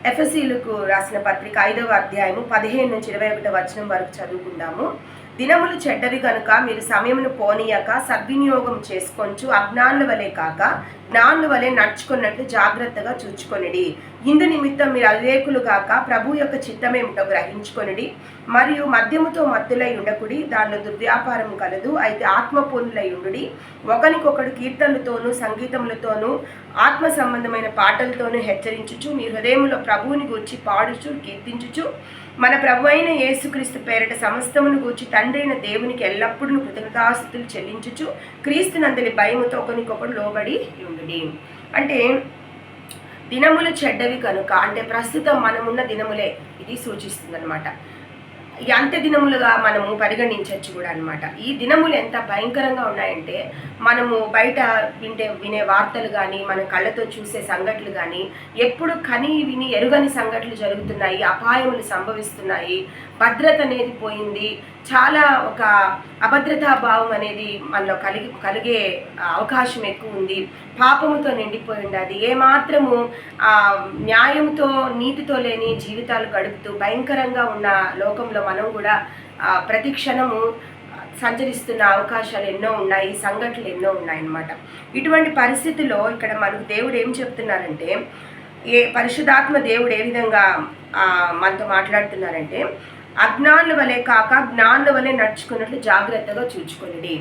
ఎఫెసీయులకు రాసిన పత్రిక 5వ అధ్యాయము 15 నుంచి 21 వచనం వరకు చదువుకుందాము. దినములు చెడ్డవి కనుక మీరు సమయమును పోనీయక సద్వినియోగం చేసుకొంచు అజ్ఞానుల వలె కాక జ్ఞానుల వలె నడుచుకున్నట్లు జాగ్రత్తగా చూచుకొనిడి. ఇందు నిమిత్తం మీరు అవివేకులు కాక ప్రభు యొక్క చిత్తమేమిటో గ్రహించుకొనిడి. మరియు మద్యముతో మత్తులై ఉండకుడి, దానిలో దుర్వ్యాపారం కలదు. అయితే ఆత్మపూర్ణులై ఉండుడి. ఒకరికొకడు కీర్తనలతోనూ సంగీతములతోనూ ఆత్మ సంబంధమైన పాటలతోనూ హెచ్చరించుచు మీ హృదయములో ప్రభువుని గూర్చి పాడుచు కీర్తించుచు మన ప్రభు అయిన యేసుక్రీస్తు పేరిట సమస్తమును గూర్చి తండ్రి అయిన దేవునికి ఎల్లప్పుడూ కృతజ్ఞతాస్తుతులు చెల్లించుచు క్రీస్తునందలి భయముతో ఒకరికొకడు లోబడి ఉండుడి. అంటే దినములు చెడ్డవి కనుక, అంటే ప్రస్తుతం మనమున్న దినములే ఇది సూచిస్తుంది అనమాట. ఈ అంత్య దినములుగా మనము పరిగణించవచ్చు కూడా అనమాట. ఈ దినములు ఎంత భయంకరంగా ఉన్నాయంటే, మనము బయట వినే వార్తలు కానీ, మన కళ్ళతో చూసే సంఘటనలు కానీ, ఎప్పుడు కని విని ఎరుగని సంఘటనలు జరుగుతున్నాయి, అపాయములు సంభవిస్తున్నాయి, భద్రత అనేది పోయింది, చాలా ఒక అభద్రతా భావం అనేది మనలో కలిగే అవకాశం ఎక్కువ ఉంది. పాపముతో నిండిపోయి ఉండదు. ఏమాత్రము న్యాయంతో నీతితో లేని జీవితాలు గడుపుతూ భయంకరంగా ఉన్న లోకంలో మనం కూడా ప్రతి క్షణము సంచరిస్తున్న అవకాశాలు ఎన్నో ఉన్నాయి, సంఘటనలు ఎన్నో ఉన్నాయన్నమాట. ఇటువంటి పరిస్థితుల్లో ఇక్కడ మనకు దేవుడు ఏం చెప్తున్నారంటే, పరిశుద్ధాత్మ దేవుడు ఏ విధంగా మనతో మాట్లాడుతున్నారంటే, అజ్ఞానుల వలె కాక జ్ఞానుల వలె నడుచుకున్నట్లు జాగ్రత్తగా చూచుకొనిడి.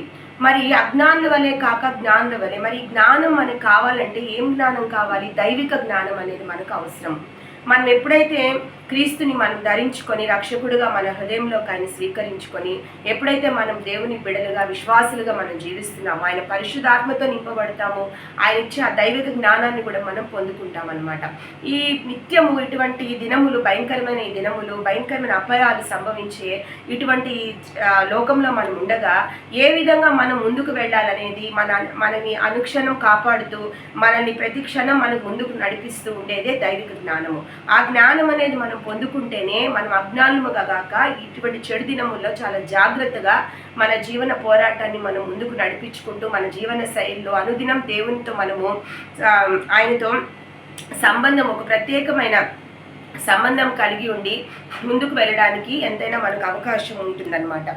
మరి అజ్ఞానుల వలె కాక జ్ఞానుల వలె, మరి జ్ఞానం మనకు కావాలంటే ఏం జ్ఞానం కావాలి? దైవిక జ్ఞానం అనేది మనకు అవసరం. మనం ఎప్పుడైతే క్రీస్తుని మనం ధరించుకొని రక్షకుడుగా మన హృదయంలోకి ఆయన స్వీకరించుకొని, ఎప్పుడైతే మనం దేవుని బిడ్డలుగా విశ్వాసులుగా మనం జీవిస్తున్నామో, ఆయన పరిశుద్ధాత్మతో నింపబడతాము, ఆయన ఇచ్చే ఆ దైవిక జ్ఞానాన్ని కూడా మనం పొందుకుంటాం అనమాట. ఈ నిత్యము ఇటువంటి దినములు, భయంకరమైన ఈ దినములు, భయంకరమైన అపాయాలు సంభవించే ఇటువంటి లోకంలో మనం ఉండగా ఏ విధంగా మనం ముందుకు వెళ్ళాలనేది మనని అనుక్షణం కాపాడుతూ మనల్ని ప్రతి క్షణం మనకు ముందుకు నడిపిస్తూ ఉండేదే దైవిక జ్ఞానము. ఆ జ్ఞానం అనేది మనం పొందుకుంటేనే మనం అజ్ఞానముగా కాక ఇటువంటి చెడు దినముల్లో చాలా జాగ్రత్తగా మన జీవన పోరాటాన్ని మనం ముందుకు నడిపించుకుంటూ మన జీవన శైలిలో అనుదినం దేవునితో మనము ఆయనతో సంబంధం, ఒక ప్రత్యేకమైన సంబంధం కలిగి ఉండి ముందుకు వెళ్ళడానికి ఎంతైనా మనకు అవకాశం ఉంటుందన్నమాట.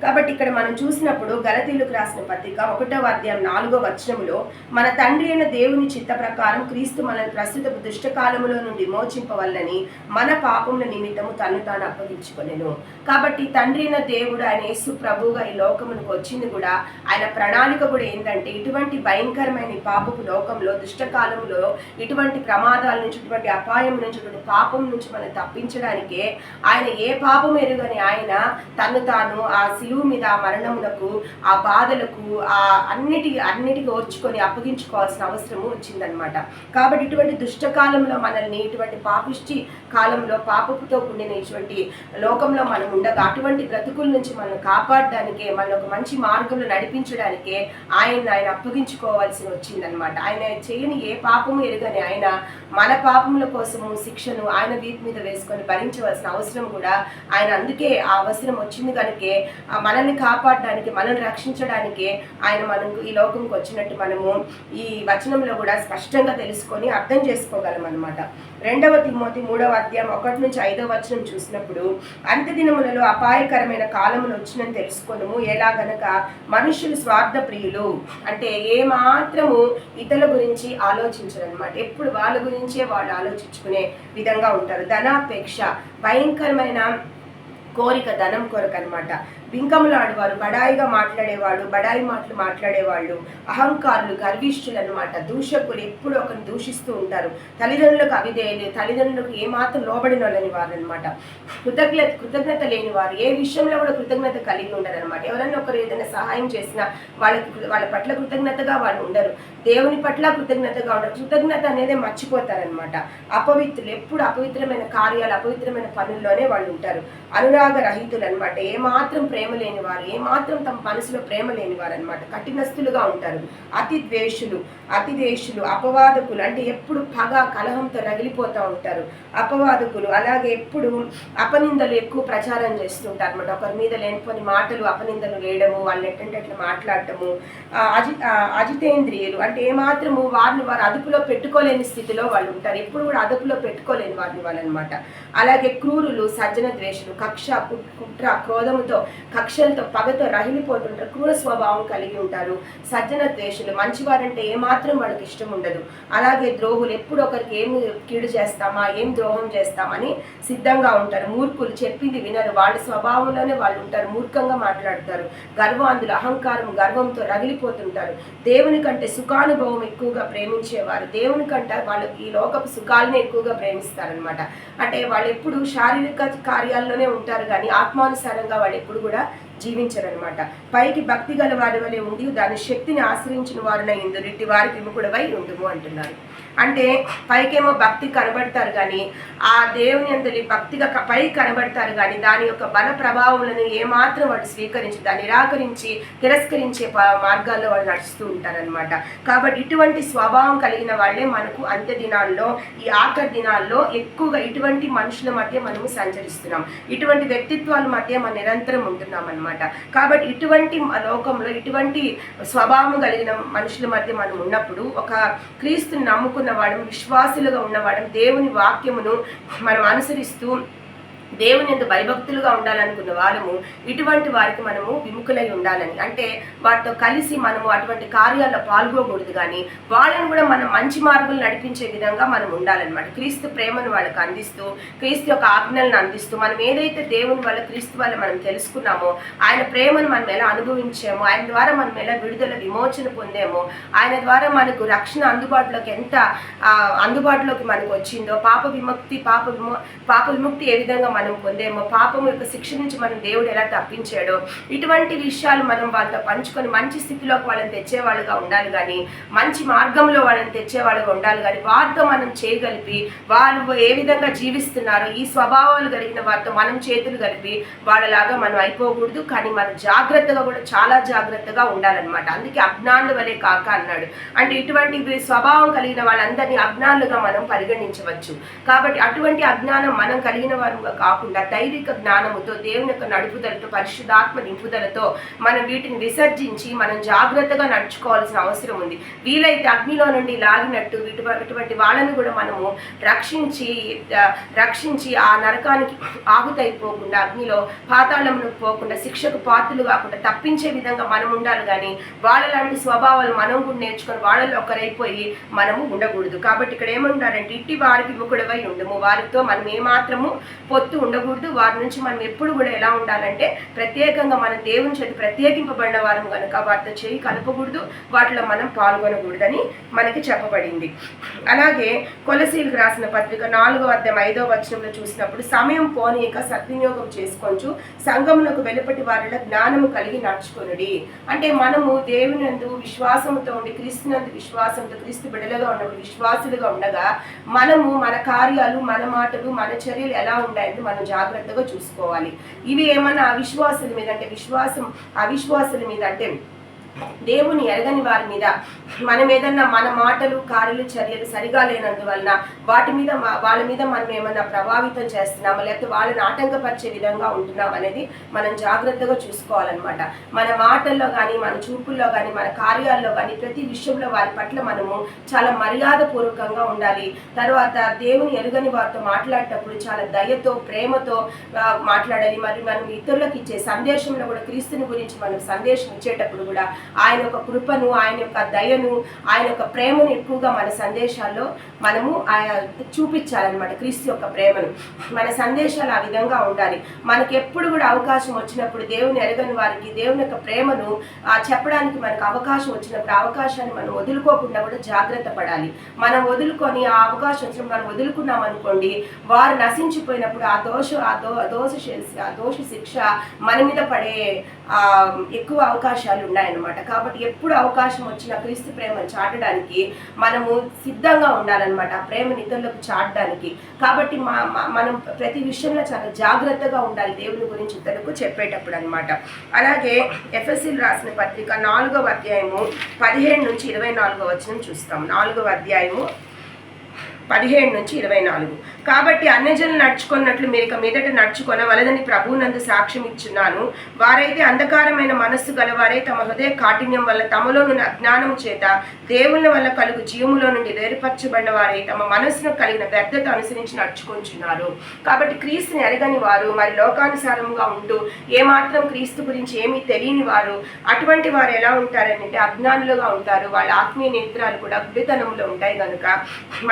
కాబట్టి ఇక్కడ మనం చూసినప్పుడు గలతీయులకు రాసిన పత్రిక 1వ అధ్యాయం 4వ వచనములో, మన తండ్రి అయిన దేవుని చిత్త ప్రకారం క్రీస్తు మనల్ని ప్రస్తుత దుష్టకాలములో నుండి విమోచింపవల్లని మన పాపముల నిమిత్తము తను తాను అప్పగించుకొనెను. కాబట్టి తండ్రి అయిన దేవుడు, ఆయన యేసు ప్రభువుగా ఈ లోకమునకు వచ్చింది కూడా ఆయన ప్రణాళిక కూడా ఏంటంటే, ఇటువంటి భయంకరమైన ఈ పాపపు లోకంలో, దుష్టకాలంలో ఇటువంటి ప్రమాదాల నుంచి, ఇటువంటి అపాయం నుంచి, ఇటువంటి పాపం నుంచి మనం తప్పించడానికే ఆయన ఏ పాపం ఎరుగని ఆయన తను తాను ఆ శిలువ మీద ఆ మరణములకు, ఆ బాధలకు, ఆ అన్నిటికీ ఓర్చుకొని అప్పగించుకోవాల్సిన అవసరము వచ్చిందనమాట. కాబట్టి ఇటువంటి దుష్టకాలంలో మనల్ని, ఇటువంటి పాపిష్టి కాలంలో పాపపుతో కూడిన ఇటువంటి లోకంలో మనం ఉండగా అటువంటి బ్రతుకుల నుంచి మనం కాపాడడానికే, మన ఒక మంచి మార్గంలో నడిపించడానికే ఆయన అప్పగించుకోవాల్సి వచ్చిందనమాట. ఆయన చేయని ఏ పాపము ఎరుగని ఆయన మన పాపముల కోసము శిక్షను ఆయన వీపు మీద వేసుకొని భరించవలసిన అవసరం కూడా ఆయన, అందుకే ఆ అవసరం వచ్చింది కనుకే మనల్ని కాపాడడానికి, మనల్ని రక్షించడానికి ఆయన మనకు ఈ లోకంకి వచ్చినట్టు మనము ఈ వచనంలో కూడా స్పష్టంగా తెలుసుకొని అర్థం చేసుకోగలం అనమాట. 2వ తిమోతి 3వ అధ్యాయం 1 నుంచి 5వ వచనం చూసినప్పుడు, అంత్య దినములలో అపాయకరమైన కాలములు వచ్చినని తెలుసుకొనుము. ఎలాగనక మనుషులు స్వార్థ ప్రియులు, అంటే ఏ మాత్రము ఇతరుల గురించి ఆలోచించరు అనమాట. ఎప్పుడు వాళ్ళ గురించే వాళ్ళు ఆలోచించుకునే విధంగా ఉంటారు. ధనాపేక్ష, భయంకరమైన కోరిక, ధనం కొరకు అనమాట. బింకములాడేవారు, బడాయిగా మాట్లాడేవాడు, బడాయి మాటలు మాట్లాడేవాళ్ళు, అహంకారులు, గర్విష్ఠులు అనమాట. దూషకులు, ఎప్పుడు ఒకరిని దూషిస్తూ ఉంటారు. తల్లిదండ్రులకు అవిధేయులు, తల్లిదండ్రులకు ఏమాత్రం లోబడిన వాళ్ళని వారు అనమాట. కృతజ్ఞత లేని వారు, ఏ విషయంలో కూడా కృతజ్ఞత కలిగి ఉండరు అనమాట. ఎవరైనా ఒకరు ఏదైనా సహాయం చేసినా వాళ్ళ పట్ల కృతజ్ఞతగా వాళ్ళు ఉండరు. దేవుని పట్ల కృతజ్ఞతగా ఉండరు. కృతజ్ఞత అనేది మర్చిపోతారనమాట. అపవిత్రులు, ఎప్పుడు అపవిత్రమైన కార్యాలు, అపవిత్రమైన పనుల్లోనే వాళ్ళు ఉంటారు. అనురాగ రహితులు అనమాట. ఏమాత్రం ప్రేమ లేనివారు, ఏమాత్రం తమ మనసులో ప్రేమ లేనివారు అనమాట. కఠినస్తులుగా ఉంటారు, అతి ద్వేషులు, అపవాదకులు, అంటే ఎప్పుడు పగ కలహంతో రగిలిపోతూ ఉంటారు. అపవాదకులు అలాగే ఎప్పుడు అపనిందలు ఎక్కువ ప్రచారం చేస్తుంటారు అనమాట. ఒకరి మీద లేనిపోని మాటలు అపనిందలు వేయడము, వాళ్ళు ఎట్టంటే అట్లా మాట్లాడటము. అజితేంద్రియులు, అంటే ఏమాత్రము వారిని వారు అదుపులో పెట్టుకోలేని స్థితిలో వాళ్ళు ఉంటారు, ఎప్పుడు కూడా అదుపులో పెట్టుకోలేని వాళ్ళు అనమాట. అలాగే క్రూరులు, సజ్జన ద్వేషులు, కక్ష, కుట్ర, క్రోధముతో, కక్షలతో, పగతో రగిలిపోతుంటారు, క్రూర స్వభావం కలిగి ఉంటారు. సజ్జన ద్వేషులు, మంచివారంటే ఏమాత్రం వాళ్ళకి ఇష్టం ఉండదు. అలాగే ద్రోహులు, ఎప్పుడు ఒకరికి ఏం కీడు చేస్తామా, ఏం ద్రోహం చేస్తామని సిద్ధంగా ఉంటారు. మూర్ఖులు, చెప్పింది వినరు, వాళ్ళ స్వభావంలోనే వాళ్ళు ఉంటారు, మూర్ఖంగా మాట్లాడతారు. గర్వాంధులు, అహంకారం, గర్వంతో రగిలిపోతుంటారు. దేవుని కంటే సుఖానుభవం ఎక్కువగా ప్రేమించేవారు, దేవుని కంటే వాళ్ళు ఈ లోకపు సుఖాలని ఎక్కువగా ప్రేమిస్తారనమాట. అంటే వాళ్ళు ఎప్పుడు శారీరక కార్యాల్లోనే ఉంటారు కానీ ఆత్మానుసారంగా వాళ్ళు ఎప్పుడు కూడా జీవించరనమాట. పైకి భక్తి గల వారి వలె ఉండి దాని శక్తిని ఆశ్రయించిన వారిన ఇందురిటి వారికి విముఖుడవై ఉండుము అంటున్నారు. అంటే పైకేమో భక్తి కనబడతారు కానీ ఆ దేవుని అందరి భక్తిగా పైకి కనబడతారు కానీ దాని యొక్క బల ప్రభావములను ఏమాత్రం వాడు స్వీకరించి దాన్ని నిరాకరించి తిరస్కరించే మార్గాల్లో వాళ్ళు నడుస్తూ ఉంటారనమాట. కాబట్టి ఇటువంటి స్వభావం కలిగిన వాళ్ళే మనకు అంత్య దినాల్లో, ఈ ఆఖరి దినాల్లో ఎక్కువగా ఇటువంటి మనుషుల మధ్య మనము సంచరిస్తున్నాం, ఇటువంటి వ్యక్తిత్వాల మధ్య మనం నిరంతరం ఉంటున్నాం అనమాట. కాబట్టి ఇటువంటి లోకంలో ఇటువంటి స్వభావం కలిగిన మనుషుల మధ్య మనం ఉన్నప్పుడు ఒక క్రీస్తుని నమ్ముకున్న వాడు, విశ్వాసులుగా ఉన్నవాడు, దేవుని వాక్యమును మనం అనుసరిస్తూ దేవుని యందు భయభక్తులుగా ఉండాలనుకున్న వాళ్ళము ఇటువంటి వారికి మనము విముఖులై ఉండాలని, అంటే వాటితో కలిసి మనము అటువంటి కార్యాల్లో పాల్గొకూడదు కానీ వాళ్ళని కూడా మనం మంచి మార్గంలో నడిపించే విధంగా మనం ఉండాలన్నమాట. క్రీస్తు ప్రేమను వాళ్ళకి అందిస్తూ, క్రీస్తు యొక్క ఆజ్ఞలను అందిస్తూ, మనం ఏదైతే దేవుని వల్ల క్రీస్తు వల్ల మనం తెలుసుకున్నామో, ఆయన ప్రేమను మనం ఎలా అనుభవించామో, ఆయన ద్వారా మనం ఎలా విడుదల విమోచన పొందామో, ఆయన ద్వారా మనకు రక్షణ అందుబాటులోకి మనకు వచ్చిందో, పాప విముక్తి ఏ విధంగా మనం పొందేమో, పాపం యొక్క శిక్ష నుంచి మనం దేవుడు ఎలా తప్పించాడో, ఇటువంటి విషయాలు మనం వాళ్ళతో పంచుకొని మంచి స్థితిలోకి వాళ్ళని తెచ్చేవాళ్ళుగా ఉండాలి కానీ, మంచి మార్గంలో వాళ్ళని తెచ్చేవాళ్ళుగా ఉండాలి కానీ, వారితో మనం చేయగలిపి వాళ్ళు ఏ విధంగా జీవిస్తున్నారో ఈ స్వభావాలు కలిగిన వారితో మనం చేతులు కలిపి వాళ్ళలాగా మనం అయిపోకూడదు. కానీ మనం జాగ్రత్తగా కూడా చాలా జాగ్రత్తగా ఉండాలన్నమాట. అందుకే అజ్ఞానుల వలె కాక అన్నాడు. అంటే ఇటువంటి స్వభావం కలిగిన వాళ్ళందరినీ అజ్ఞానులుగా మనం పరిగణించవచ్చు. కాబట్టి అటువంటి అజ్ఞానం మనం కలిగిన వారుగా కాకుండా దైవిక జ్ఞానముతో, దేవుని యొక్క నడుపుదలతో, పరిశుద్ధాత్మ నింపుదలతో మనం వీటిని విసర్జించి మనం జాగ్రత్తగా నడుచుకోవాల్సిన అవసరం ఉంది. వీలైతే అగ్నిలో నుండి లాగినట్టు ఇటువంటి వాళ్ళని కూడా మనము రక్షించి ఆ నరకానికి ఆహుతైపోకుండా, అగ్నిలో పాతాళములకు పోకుండా, శిక్షకు పాత్రలు కాకుండా తప్పించే విధంగా మనం ఉండాలి కానీ వాళ్ళలాంటి స్వభావాలు మనం కూడా నేర్చుకొని వాళ్ళలో ఒకరైపోయి మనము ఉండకూడదు. కాబట్టి ఇక్కడ ఏమంటారంటే ఇట్టి వారికి విముఖుడవై ఉండము, వారితో మనం ఏమాత్రము పొత్తు ఉండకూడదు. వారి నుంచి మనం ఎప్పుడు కూడా ఎలా ఉండాలంటే ప్రత్యేకంగా మన దేవుని చేతి ప్రత్యేకింపబడిన వారం కనుక వాటితో చేయి కలపకూడదు, వాటిలో మనం పాల్గొనకూడదని మనకి చెప్పబడింది. అలాగే కొలసీలకు రాసిన పత్రిక 4:5 చూసినప్పుడు సమయం పోనీయక సద్వినియోగం చేసుకొంచు సంఘమునకు వెలుపటి వారిలో జ్ఞానము కలిగి నడుచుకొనుడి. అంటే మనము దేవుని యందు విశ్వాసంతో ఉండి, క్రీస్తునందు విశ్వాసంతో, క్రీస్తు బిడ్డలుగా ఉన్నప్పుడు విశ్వాసులుగా ఉండగా మనము మన కార్యాలు, మన మాటలు, మన చర్యలు ఎలా ఉంటాయని మనం జాగ్రత్తగా చూసుకోవాలి. ఇవి ఏమన్నా అవిశ్వాసుల మీద అంటే అవిశ్వాసుల మీద అంటే దేవుని ఎరగని వారి మీద మనం ఏదన్నా మన మాటలు, కార్యాలు, చర్యలు సరిగా లేనందువలన వాళ్ళ మీద మనం ఏమన్నా ప్రభావితం చేస్తున్నామా, లేకపోతే వాళ్ళని ఆటంకపరిచే విధంగా ఉంటున్నాం అనేది మనం జాగ్రత్తగా చూసుకోవాలన్నమాట. మన మాటల్లో కానీ, మన చూపుల్లో కానీ, మన కార్యాల్లో కానీ ప్రతి విషయంలో వారి పట్ల మనము చాలా మర్యాదపూర్వకంగా ఉండాలి. తర్వాత దేవుని ఎరుగని వారితో మాట్లాడేటప్పుడు చాలా దయతో, ప్రేమతో మాట్లాడాలి. మరి మనం ఇతరులకు ఇచ్చే సందేశంలో కూడా క్రీస్తుని గురించి మనం సందేశం ఇచ్చేటప్పుడు కూడా ఆయన యొక్క కృపను, ఆయన యొక్క దయను, ఆయన యొక్క ప్రేమను ఎక్కువగా మన సందేశాల్లో మనము చూపించాలన్నమాట. క్రీస్తు యొక్క ప్రేమను మన సందేశాలు ఆ విధంగా ఉండాలి. మనకి ఎప్పుడు కూడా అవకాశం వచ్చినప్పుడు దేవుని ఎరగని వారికి దేవుని యొక్క ప్రేమను చెప్పడానికి మనకు అవకాశం వచ్చినప్పుడు అవకాశాన్ని మనం వదులుకోకుండా కూడా జాగ్రత్త పడాలి. మనం వదులుకొని ఆ అవకాశం వచ్చినప్పుడు మనం వదులుకున్నాం అనుకోండి, వారు నశించిపోయినప్పుడు ఆ దోష శిక్ష మన మీద పడే ఎక్కువ అవకాశాలు ఉన్నాయన్నమాట. అనమాట. కాబట్టి ఎప్పుడు అవకాశం వచ్చినా క్రీస్తు ప్రేమను చాటడానికి మనము సిద్ధంగా ఉండాలన్నమాట, ఆ ప్రేమను ఇతరులకు చాటడానికి. కాబట్టి మనం ప్రతి విషయంలో చాలా జాగ్రత్తగా ఉండాలి దేవుని గురించి ఇతరులకు చెప్పేటప్పుడు అనమాట. అలాగే ఎఫెసీయులకు రాసిన పత్రిక 4వ అధ్యాయము 17 నుంచి 24 వచనం చూస్తాం. 4వ అధ్యాయము 17 నుంచి 24. కాబట్టి అన్యజనులు నడుచుకున్నట్లు మీరు ఇక మీదట నడుచుకొనవలదని ప్రభువునందు సాక్ష్యం ఇచ్చున్నాను. వారైతే అంధకారమైన మనస్సు గలవారే తమ హృదయ కాఠిన్యం వల్ల తమలోనున్న అజ్ఞానం చేత దేవుని వల్ల కలుగు జీవములో నుండి వేరుపరచబడిన వారే తమ మనస్సును కలిగిన వ్యర్థత అనుసరించి నడుచుకుంటున్నారు. కాబట్టి క్రీస్తుని ఎరగని వారు, మరి లోకానుసారంగా ఉంటూ ఏమాత్రం క్రీస్తు గురించి ఏమీ తెలియని వారు, అటువంటి వారు ఎలా ఉంటారనంటే అజ్ఞానులుగా ఉంటారు. వాళ్ళ ఆత్మీయ నేత్రాలు కూడా గుడితనంలో ఉంటాయి కనుక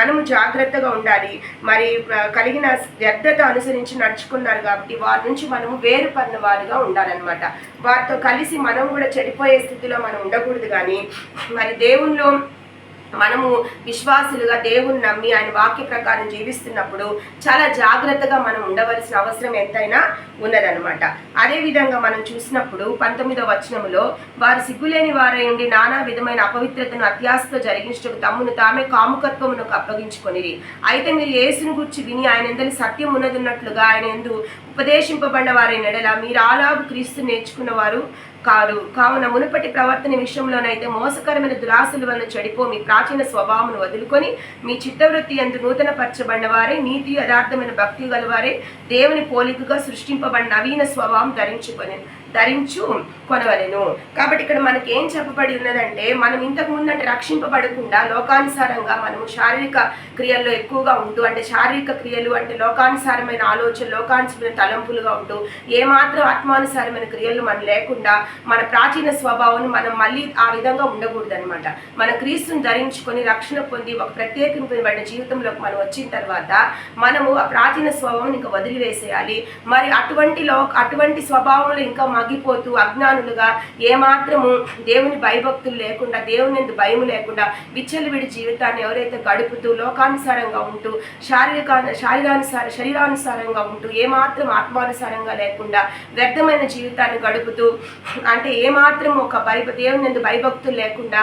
మనము జాగ్రత్తగా ఉండాలి. మరి కలిగిన వ్యర్థత అనుసరించి నడుచుకున్నారు కాబట్టి వారి నుంచి మనము వేరుపడిన వారుగా ఉండాలన్నమాట. వారితో కలిసి మనం కూడా చెడిపోయే స్థితిలో మనం ఉండకూడదు. కానీ మరి దేవునిలో మనము విశ్వాసులుగా దేవుని నమ్మి ఆయన వాక్య ప్రకారం జీవిస్తున్నప్పుడు చాలా జాగ్రత్తగా మనం ఉండవలసిన అవసరం ఎంతైనా ఉన్నదనమాట. అదేవిధంగా మనం చూసినప్పుడు 19వ వచనములో వారు సిగ్గులేని వారై ఉండి నానా విధమైన అపవిత్రతను అత్యాశతో జరిగించటకు తమ్మును తామే కాముకత్వమునకు అప్పగించుకొనిరి. అయితే మీరు యేసును గురించి విని ఆయన ఎందరి సత్యం ఉన్నదన్నట్లుగా ఆయన ఎందు ఉపదేశింపబడిన వారైన ఎడల మీరు అలాగు క్రీస్తు నేర్చుకున్నవారు కావున మునుపటి ప్రవర్తన విషయంలోనైతే మోసకరమైన దురాశల వలన చెడిపో మీ ప్రాచీన స్వభావమును వదులుకొని మీ చిత్తవృత్తి యందు నూతన పరచబడిన వారే నీతి యథార్థమైన భక్తి గలవారే దేవుని పోలికగా సృష్టింపబడిన నవీన స్వభావం కొనవలెను. కాబట్టి ఇక్కడ మనకి ఏం చెప్పబడి ఉన్నదంటే మనం ఇంతకు ముందంటే రక్షింపబడకుండా లోకానుసారంగా మనము శారీరక క్రియల్లో ఎక్కువగా ఉంటూ, అంటే శారీరక క్రియలు అంటే లోకానుసారమైన ఆలోచన, లోకానుసారమైన తలంపులుగా ఉంటూ ఏమాత్రం ఆత్మానుసారమైన క్రియలు మనం లేకుండా మన ప్రాచీన స్వభావాన్ని మనం మళ్ళీ ఆ విధంగా ఉండకూడదు అనమాట. మన క్రీస్తుని ధరించుకొని రక్షణ పొంది ఒక ప్రత్యేకమైన జీవితంలోకి మనం వచ్చిన తర్వాత మనము ఆ ప్రాచీన స్వభావం ఇంకా వదిలివేసేయాలి. మరి అటువంటి స్వభావంలో ఇంకా మగ్గిపోతూ అజ్ఞానులుగా ఏమాత్రము దేవుని భయభక్తులు లేకుండా, దేవుని యందు భయం లేకుండా విచ్చలవిడి జీవితాన్ని ఎవరైతే గడుపుతూ లోకానుసారంగా ఉంటూ శరీరానుసారంగా ఉంటూ ఏమాత్రం ఆత్మానుసారంగా లేకుండా వ్యర్థమైన జీవితాన్ని గడుపుతూ, అంటే ఏమాత్రం ఒక దేవుని యందు భయభక్తులు లేకుండా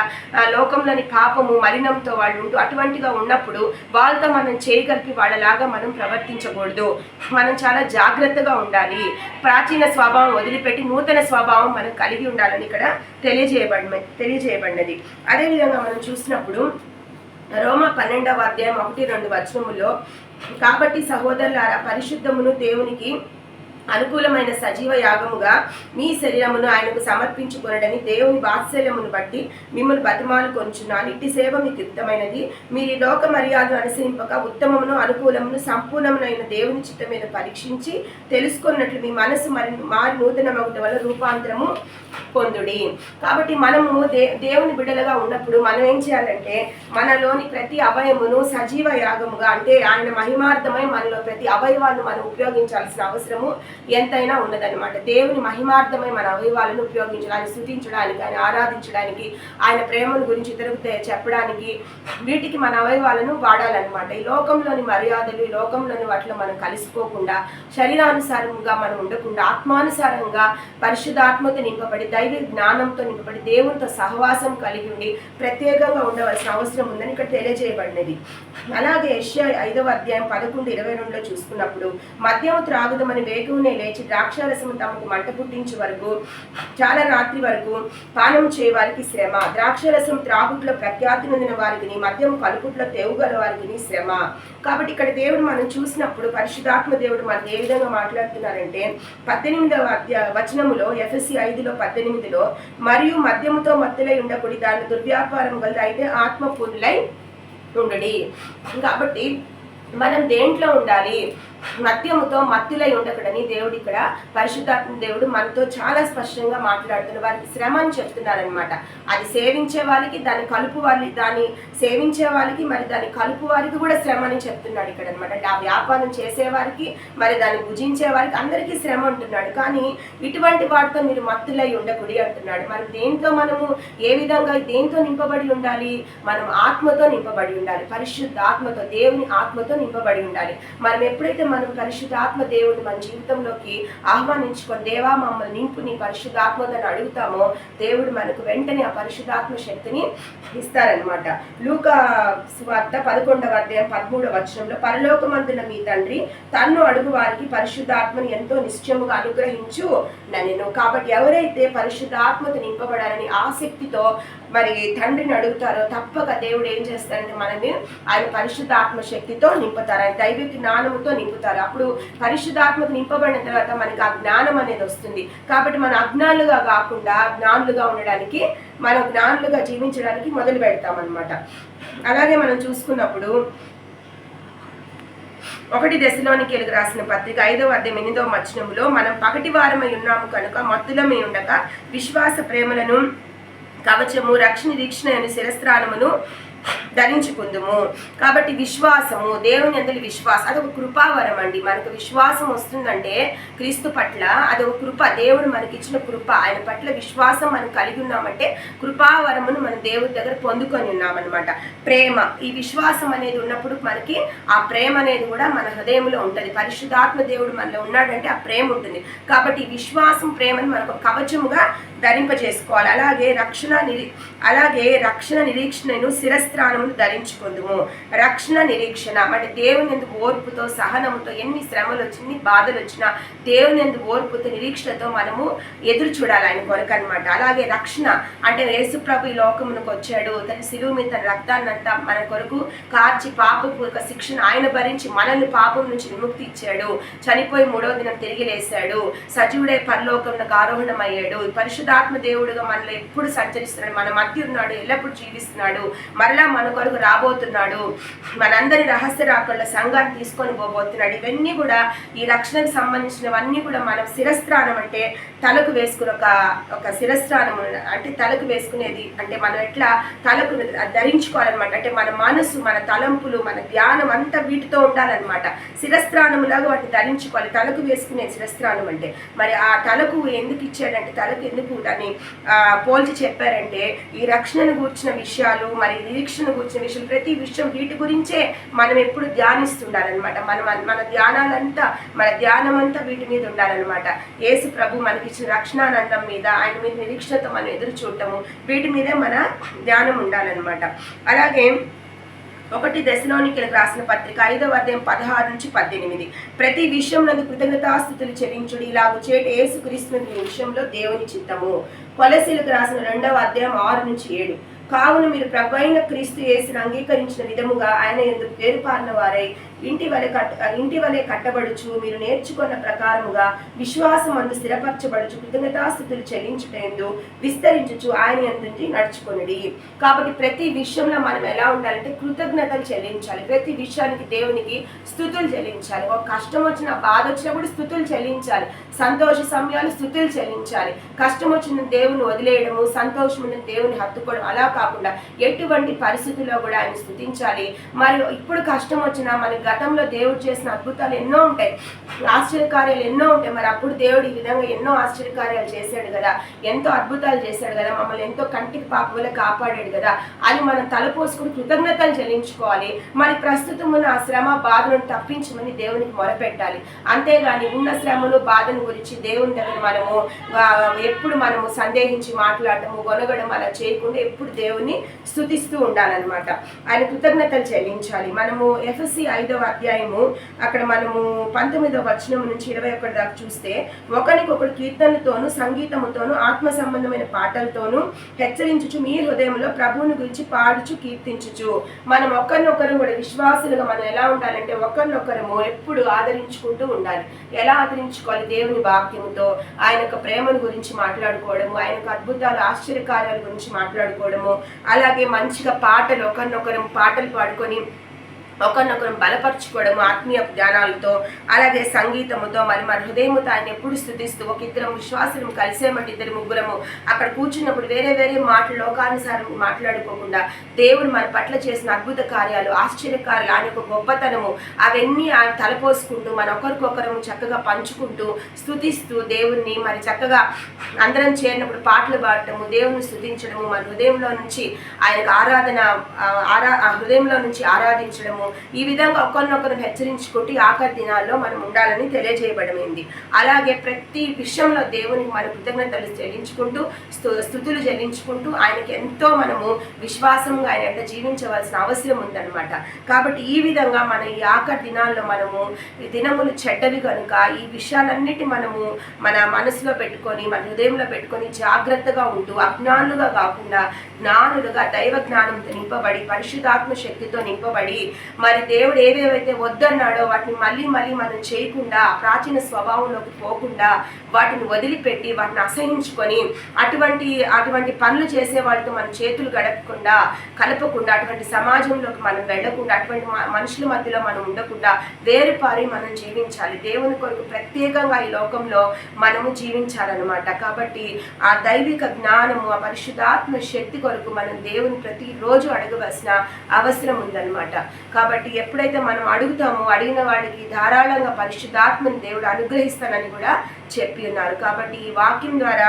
లోకంలోని పాపము మలినంతో వాళ్ళు ఉంటూ అటువంటిగా ఉన్నప్పుడు వాళ్ళతో మనం చేయగలిపి వాళ్ళలాగా మనం ప్రవర్తించకూడదు. మనం చాలా జాగ్రత్తగా ఉండాలి. ప్రాచీన స్వభావం వదిలిపెట్టి నూతన స్వభావం మనం కలిగి ఉండాలని ఇక్కడ తెలియజేయబడినది. అదేవిధంగా మనం చూసినప్పుడు రోమా 12వ అధ్యాయం 1-2 వచనములో కాబట్టి సహోదరులారా పరిశుద్ధమును దేవునికి అనుకూలమైన సజీవ యాగముగా మీ శరీరమును ఆయనకు సమర్పించుకొనడని దేవుని వాత్సల్యమును బట్టి మిమ్మల్ని బతిమాలు కొంచున్నాను. ఇట్టి సేవ మీకు యుక్తమైనది. మీరు ఈ లోక మర్యాదను అనుసరింపక ఉత్తమమును అనుకూలమును సంపూర్ణమునైన దేవుని చిత్తం మీద పరీక్షించి తెలుసుకున్నట్లు మీ మనసు మారి నూతనమగుట వల్ల రూపాంతరము పొందుడి. కాబట్టి మనము దేవుని బిడ్డలుగా ఉన్నప్పుడు మనం ఏం చేయాలంటే మనలోని ప్రతి అవయమును సజీవ యాగముగా, అంటే ఆయన మహిమార్థమై మనలో ప్రతి అవయవాన్ని మనం ఉపయోగించాల్సిన అవసరము ఎంతైనా ఉన్నదనమాట. దేవుని మహిమార్థమై మన అవయవాలను ఉపయోగించాలి, ఆయన స్తుతించడానికి, ఆయన ఆరాధించడానికి, ఆయన ప్రేమను గురించి ఇతరులకు చెప్పడానికి, వీటికి మన అవయవాలను వాడాలన్నమాట. ఈ లోకంలోని మర్యాదలు, ఈ లోకంలోని వాటిలో మనం కలిసిపోకుండా శరీరానుసారంగా మనం ఉండకుండా ఆత్మానుసారంగా పరిశుద్ధాత్మతో నింపబడి దైవ జ్ఞానంతో నింపబడి దేవునితో సహవాసం కలిగి ఉండి ప్రత్యేకంగా ఉండవలసిన అవసరం ఉందని ఇక్కడ తెలియజేయబడినది. అలాగే యెషయా 5వ అధ్యాయం 11-22లో చూసుకున్నప్పుడు మద్యము త్రాగుదమని వేగునే లేచి ద్రాక్షారసము తమకు మంట పుట్టించే వరకు చాలా రాత్రి వరకు పానం చేయవారికి శ్రమ. ద్రాక్షారసం త్రాగుట్లో ప్రఖ్యాతి నొందిన వారికి, మద్యం కలుపుట్లో తెవుగల వారికి శ్రమ. కాబట్టి ఇక్కడ దేవుడు మనం చూసినప్పుడు పరిశుద్ధాత్మ దేవుడు మనకి ఏ విధంగా మాట్లాడుతున్నారంటే 18వ వచనములో ఎఫెసీ 5:18లో మరియు మద్యముతో మత్తులై ఉండకూడి దాని దుర్వ్యాపారం వల్ల అయితే ఆత్మపూర్ణులై ఉండడి. కాబట్టి మనం దేంట్లో ఉండాలి? మద్యముతో మత్తులై ఉండకూడని దేవుడు ఇక్కడ పరిశుద్ధాత్మ దేవుడు మనతో చాలా స్పష్టంగా మాట్లాడుతున్నారు. వారికి శ్రమ అని చెప్తున్నారనమాట. అది సేవించే వాళ్ళకి, దాన్ని కలుపు దాన్ని సేవించే వాళ్ళకి, మరి దాన్ని కలుపు వారికి కూడా శ్రమ అని చెప్తున్నాడు ఇక్కడ అనమాట. అంటే ఆ వ్యాపారం చేసేవారికి, మరి దాన్ని భుజించే వారికి అందరికీ శ్రమ అంటున్నాడు. కానీ ఇటువంటి వాటితో మీరు మత్తులై ఉండకూడదు అంటున్నాడు. మరి దేంతో మనము ఏ విధంగా దేంతో నింపబడి ఉండాలి? మనం ఆత్మతో నింపబడి ఉండాలి, పరిశుద్ధ ఆత్మతో, దేవుని ఆత్మతో నింపబడి ఉండాలి. మనం ఎప్పుడైతే మనం పరిశుద్ధాత్మ దేవుడిని మన జీవితంలోకి ఆహ్వానించుకొని దేవా మమ్మల్ని నింపు నీ పరిశుద్ధాత్మని అడుగుతామో దేవుడు మనకు వెంటనే ఆ పరిశుద్ధాత్మ శక్తిని ఇస్తారనమాట. లూకా సువార్త 11వ అధ్యాయం 13వ వచనంలో పరలోకమందున మీ తండ్రి తన్ను అడుగు వారికి పరిశుద్ధాత్మని ఎంతో నిశ్చయముగా అనుగ్రహించు నన్ను. కాబట్టి ఎవరైతే పరిశుద్ధాత్మతో నింపబడాలని ఆసక్తితో మరి తండ్రిని అడుగుతారో తప్పక దేవుడు ఏం చేస్తారంటే మనల్ని ఆయన పరిశుద్ధాత్మ శక్తితో నింపుతారు, ఆయన దైవిక జ్ఞానముతో నింపుతారు. అప్పుడు పరిశుద్ధాత్మకు నింపబడిన తర్వాత మనకి ఆ జ్ఞానం అనేది వస్తుంది. కాబట్టి మనం అజ్ఞానులుగా కాకుండా జ్ఞానులుగా ఉండడానికి, మనం జ్ఞానులుగా జీవించడానికి మొదలు పెడతామన్నమాట. అలాగే మనం చూసుకున్నప్పుడు 1 దశలోనికేయులకు రాసిన పత్రిక 5వ అధ్యాయం 8వ వచనములో మనం పగటి వారమై ఉన్నాము కనుక మత్తులమై ఉండక విశ్వాస ప్రేమలను కవచము రక్షణ నిరీక్షణ అనే శిరస్త్రాణమును ధరించుకుందుము. కాబట్టి విశ్వాసము, దేవుని అందరి విశ్వాసం అదొక కృపావరం అండి. మనకు విశ్వాసం వస్తుందంటే క్రీస్తు పట్ల అదొక కృప, దేవుడు మనకి ఇచ్చిన కృప. ఆయన పట్ల విశ్వాసం మనం కలిగి ఉన్నామంటే కృపావరమును మనం దేవుడి దగ్గర పొందుకొని ఉన్నామన్నమాట. ప్రేమ, ఈ విశ్వాసం అనేది ఉన్నప్పుడు మనకి ఆ ప్రేమ అనేది కూడా మన హృదయంలో ఉంటుంది. పరిశుద్ధాత్మ దేవుడు మనలో ఉన్నాడంటే ఆ ప్రేమ ఉంటుంది. కాబట్టి విశ్వాసం ప్రేమను మనకు కవచముగా ధరింపజేసుకోవాలి. అలాగే రక్షణ నిరీక్షణను శిరస్త్రాణమును ధరించుకుందుము. రక్షణ నిరీక్షణ అంటే దేవుని ఎందుకు ఓర్పుతో సహనముతో ఎన్ని శ్రమలు వచ్చినా ఎన్ని బాధలు వచ్చినా దేవుని ఎందుకు ఓర్పుతో నిరీక్షణతో మనము ఎదురు చూడాలి ఆయన కొరకు అనమాట. అలాగే రక్షణ అంటే యేసు ప్రభు ఈ లోకమునకు వచ్చాడు, తన శిలువ మీద తన రక్తాన్నంతా మన కొరకు కార్చి పాపపూర్వక శిక్షణ ఆయన భరించి మనల్ని పాపం నుంచి విముక్తి ఇచ్చాడు, చనిపోయి 3వ దినం తిరిగి లేశాడు, సజీవుడై పరలోకమునకు ఆరోహణం అయ్యాడు, పరిశుద్ధాత్మ దేవుడుగా మనలో ఎప్పుడు సంచరిస్తున్నాడు, మన మధ్య ఉన్నాడు, ఎల్లప్పుడు జీవిస్తున్నాడు, మరలా మన కొరకు రాబోతున్నాడు, మనందరి రహస్య రాకళ్ళ సంఘాన్ని తీసుకొని పోబోతున్నాడు. ఇవన్నీ కూడా ఈ రక్షణకు సంబంధించినవన్నీ కూడా మనం శిరస్త్రాణం అంటే తలకు వేసుకుని ఒక శిరస్త్రాణం అంటే తలకు వేసుకునేది అంటే మనం ఎట్లా తలకు ధరించుకోవాలన్నమాట. అంటే మన మనసు, మన తలంపులు, మన ధ్యానం అంతా వీటితో ఉండాలన్నమాట. శిరస్త్రాణములాగా వాటిని ధరించుకోవాలి. తలకు వేసుకునే శిరస్త్రాణం అంటే మరి ఆ తలకు ఎందుకు ఇచ్చాడంటే, తలకు ఎందుకు దాన్ని పోల్చి చెప్పారంటే ఈ రక్షణను గూర్చిన విషయాలు మరి నిరీక్షణ కూర్చిన విషయం ప్రతి విషయం వీటి గురించే మనం ఎప్పుడు ధ్యానిస్తుండాలన్నమాట. మన ధ్యానం అంతా వీటి మీద ఉండాలన్నమాట. యేసు ప్రభు మనకిచ్చిన రక్షణానందం మీద, ఆయన మీద నిరీక్షణతో మనం ఎదురు చూడటము, వీటి మీదే మన ధ్యానం ఉండాలన్నమాట. అలాగే 1 దశలోనికేయులకు రాసిన పత్రిక 5వ అధ్యాయం 16 నుంచి 18 ప్రతి విషయంలో కృతజ్ఞతాస్తుతులు చెల్లించుడి, ఇలాగు చేట యేసుక్రీస్తు విషయంలో దేవుని చిత్తము. కొలసీలకు రాసిన 2వ అధ్యాయం 6 నుంచి 7 కావున మీరు ప్రభువైన క్రీస్తు యేసును అంగీకరించిన విధముగా ఆయన ఎందుకు పేరుపారిన వారై ఇంటి వలె కట్టబడుచు మీరు నేర్చుకున్న ప్రకారముగా విశ్వాసం అందు స్థిరపరచబడుచు కృతజ్ఞతాస్తుతులు చెల్లించుటందు విస్తరించుచు ఆయన యందు నడుచుకొనుడి. కాబట్టి ప్రతి విషయంలో మనం ఎలా ఉండాలంటే కృతజ్ఞతలు చెల్లించాలి. ప్రతి విషయానికి దేవునికి స్తుతులు చెల్లించాలి. ఒక కష్టం వచ్చిన బాధ వచ్చినప్పుడు స్తుతులు చెల్లించాలి. సంతోష సమయాలు స్తుతులు చెల్లించాలి. కష్టం వచ్చిన దేవుని వదిలేయడము, సంతోషమైన దేవుని హత్తుకోవడం అలా కాకుండా ఎటువంటి పరిస్థితుల్లో కూడా ఆయన స్తుతించాలి. మరి ఇప్పుడు కష్టం వచ్చినా మన గతంలో దేవుడు చేసిన అద్భుతాలు ఎన్నో ఉంటాయి, ఆశ్చర్యకార్యాలు ఎన్నో ఉంటాయి. మరి అప్పుడు దేవుడు ఈ విధంగా ఎన్నో ఆశ్చర్యకార్యాలు చేశాడు కదా, ఎంతో అద్భుతాలు చేశాడు కదా, మమ్మల్ని ఎంతో కంటికి పాప కాపాడాడు కదా అని మనం తలపోసుకుని కృతజ్ఞతలు చెల్లించుకోవాలి. మరి ప్రస్తుతం ఉన్న ఆ శ్రమ బాధను తప్పించమని దేవునికి మొరపెట్టాలి. అంతేగాని ఉన్న శ్రమను బాధను గురించి దేవుని దగ్గర ఎప్పుడు మనము సందేహించి మాట్లాడటము, గొనగడం అలా చేయకుండా ఎప్పుడు దేవుని స్తుతిస్తూ ఉండాలన్నమాట. ఆయన కృతజ్ఞతలు చెల్లించాలి. మనము ఎఫెసీ 5వ అధ్యాయము అక్కడ మనము 19వ వచనం నుంచి 21 దాకా చూస్తే ఒకరికొకరు కీర్తనలతోనూ సంగీతముతోనూ ఆత్మ సంబంధమైన పాటలతోనూ హెచ్చరించుచు మీ హృదయంలో ప్రభువుని గురించి పాడుచు కీర్తించుచు. మనం ఒకరినొకరు కూడా విశ్వాసులుగా మనం ఎలా ఉండాలంటే ఒకరినొకరము ఎప్పుడు ఆదరించుకుంటూ ఉండాలి. ఎలా ఆదరించుకోవాలి? దేవుని వాక్యముతో, ఆయన యొక్క ప్రేమను గురించి మాట్లాడుకోవడము, ఆయన యొక్క అద్భుతాలు ఆశ్చర్యకార్యాల గురించి మాట్లాడుకోవడము, అలాగే మంచిగా పాటలు ఒకరినొకరు పాటలు పాడుకొని ఒకరినొకరు బలపరచుకోవడము ఆత్మీయ జ్ఞానాలతో, అలాగే సంగీతముతో, మరి మన హృదయముతో ఆయన ఎప్పుడు స్థుతిస్తూ ఒక ఇద్దరం విశ్వాసులు కలిసేమంటే 2-3 అక్కడ కూర్చున్నప్పుడు వేరే వేరే మాటలు లోకానుసారం మాట్లాడుకోకుండా దేవుడు మన పట్ల చేసిన అద్భుత కార్యాలు, ఆశ్చర్యకార్యాలు, ఆయన యొక్క గొప్పతనము అవన్నీ ఆయన తలపోసుకుంటూ మన ఒకరికొకరము చక్కగా పంచుకుంటూ స్థుతిస్తూ దేవుణ్ణి మరి చక్కగా అందరం చేరినప్పుడు పాటలు పాడటము, దేవుని స్థుతించడము, మన హృదయంలో నుంచి ఆయనకు హృదయంలో నుంచి ఆరాధించడము, మనము ఈ విధంగా ఒకరినొకరు హెచ్చరించుకుంటూ ఆఖరి దినాల్లో మనం ఉండాలని తెలియజేయబడింది. అలాగే ప్రతి విషయంలో దేవునికి మన కృతజ్ఞతలు చెల్లించుకుంటూ స్తుతులు చెల్లించుకుంటూ ఆయనకి ఎంతో మనము విశ్వాసంగా ఆయన ఎంత జీవించవలసిన అవసరం ఉందన్నమాట. కాబట్టి ఈ విధంగా మన ఈ ఆఖరి దినాల్లో మనము ఈ దినములు చెడ్డవి కనుక ఈ విషయాలన్నిటి మనము మన మనసులో పెట్టుకొని మన హృదయంలో పెట్టుకొని జాగ్రత్తగా ఉంటూ అజ్ఞానులుగా కాకుండా జ్ఞానులుగా దైవ జ్ఞానంతో నింపబడి పరిశుద్ధాత్మ శక్తితో నింపబడి మరి దేవుడు ఏవేవైతే వద్దన్నాడో వాటిని మళ్ళీ మళ్ళీ మనం చేయకుండా ప్రాచీన స్వభావంలోకి పోకుండా వాటిని వదిలిపెట్టి వాటిని అసహించుకొని అటువంటి పనులు చేసే వాళ్ళతో మన చేతులు గడపకుండా కలపకుండా అటువంటి సమాజంలోకి మనం వెళ్ళకుండా అటువంటి మనుషుల మధ్యలో మనం ఉండకుండా వేరుపారి మనం జీవించాలి. దేవుని కొరకు ప్రత్యేకంగా ఈ లోకంలో మనము జీవించాలన్నమాట. కాబట్టి ఆ దైవిక జ్ఞానము ఆ పరిశుద్ధాత్మ శక్తి కొరకు మనం దేవుని ప్రతిరోజు అడగవలసిన అవసరం ఉందన్నమాట. కాబట్టి ఎప్పుడైతే మనం అడుగుతామో అడిగిన వాడికి ధారాళంగా పరిశుద్ధాత్మని దేవుడు అనుగ్రహిస్తానని కూడా చెప్పి ఉన్నారు. కాబట్టి ఈ వాక్యం ద్వారా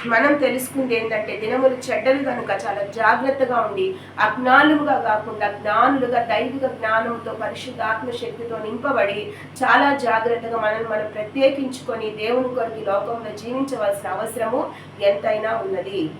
మనం తెలుసుకుంది ఏంటంటే దినములు చెడ్డవి కనుక చాలా జాగ్రత్తగా ఉండి అజ్ఞానులుగా కాకుండా జ్ఞానులుగా దైవిక జ్ఞానంతో పరిశుద్ధాత్మ శక్తితో నింపబడి చాలా జాగ్రత్తగా మనం ప్రత్యేకించుకొని దేవుని కొరకు లోకంలో జీవించవలసిన అవసరము ఎంతైనా ఉన్నది.